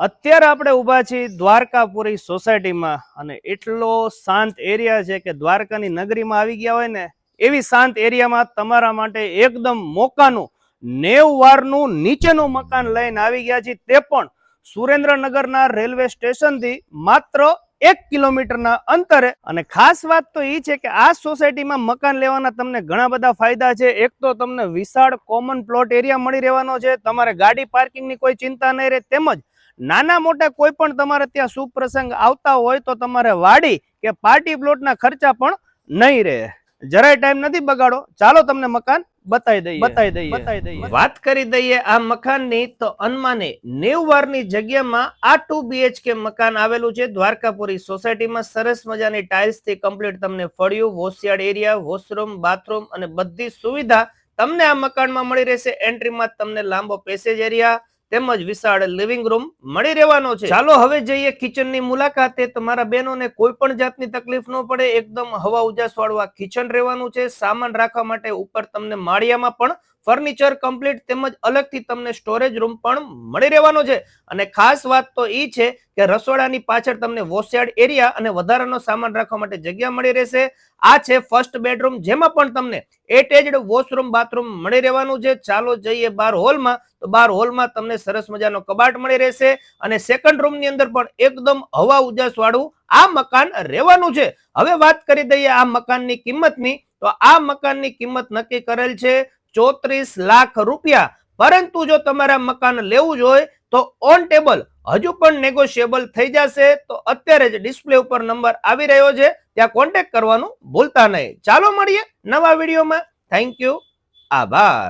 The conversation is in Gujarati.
અત્યારે આપણે ઊભા છીએ દ્વારકાપુરી સોસાયટીમાં અને એટલો શાંત એરિયા છે કે દ્વારકાની નગરીમાં આવી ગયા હોય ને એવી શાંત એરિયામાં તમારા માટે એકદમ મોકાનું 90 વારનું નીચેનું મકાન લઈને આવી ગયા છીએ, તે પણ સુરેન્દ્રનગરના રેલવે સ્ટેશનથી માત્ર 1 કિલોમીટરના અંતરે. અને ખાસ વાત તો એ છે કે આ સોસાયટીમાં મકાન લેવાના તમને ઘણા બધા ફાયદા છે. એક તો તમને વિશાળ કોમન પ્લોટ એરિયા મળી રહેવાનો છે, તમારે ગાડી પાર્કિંગની કોઈ ચિંતા નહીં રહે, તેમજ નાના મોટા કોઈ પણ તમારે ત્યાં શુભ પ્રસંગ આવતા હોય તો તમારે વાડી કે પાર્ટી પ્લોટના ખર્ચા પણ નહીં રહે. જરાય ટાઈમ નથી બગાડો, ચાલો તમને મકાન બતાવી દઈએ. વાત કરી દઈએ આ મકાનની તો અનમાને 90 વારની જગ્યામાં આ 2 BHK મકાન આવેલું છે દ્વારકાપુરી સોસાયટીમાં. સરસ મજાની ટાઇલ્સ થી કમ્પ્લીટ તમને ફળિયું, વોશયાર્ડ એરિયા, વોશરૂમ, બાથરૂમ અને બધી સુવિધા તમને આ મકાનમાં મળી રહેશે. એન્ટ્રીમાં તમને લાંબો પેસેજ એરિયા તેમજ વિશાળ લિવિંગ રૂમ મળી રહેવાનો છે. ચાલો હવે જઈએ કિચનની મુલાકાતે. તમારા બહેનોને કોઈ પણ જાતની તકલીફ ન પડે, એકદમ હવા ઉજાસ વાળું આ કિચન રહેવાનું છે. સામાન રાખવા માટે ઉપર તમને માળિયામાં પણ ફર્નિચર કમ્પ્લીટ તેમજ અલગથી તમને સ્ટોરેજ રૂમ પણ મળી રહેવાનો છે. અને ખાસ વાત તો એ છે કે રસોડાની પાછળ તમને વોશયાર્ડ એરિયા અને વધારાનો સામાન રાખવા માટે જગ્યા મળી રહેશે. આ છે ફર્સ્ટ બેડરૂમ, જેમાં પણ તમને એટેચ્ડ વોશરૂમ બાથરૂમ મળી રહેવાનું છે. ચાલો જઈએ બાર હોલમાં. તો બાર હોલમાં તમને સરસ મજાનો કબાટ મળી રહેશે અને સેકન્ડ રૂમ ની અંદર પણ એકદમ હવા ઉજાસ વાળું આ મકાન રહેવાનું છે. હવે વાત કરી દઈએ આ મકાનની કિંમતની. તો આ મકાનની કિંમત નક્કી કરેલ છે 34 લાખ રૂપિયા. પરંતુ જો તમારે મકાન લેવું જ હોય તો ઓન ટેબલ હજુ પણ નેગોશિયેબલ થઈ જશે. તો અત્યારે જ ડિસ્પ્લે ઉપર નંબર આવી રહ્યો છે, ત્યાં કોન્ટેક્ટ કરવાનું ભૂલતા નહીં. ચાલો મળીએ નવા વિડીયોમાં. થેન્ક યુ, આભાર.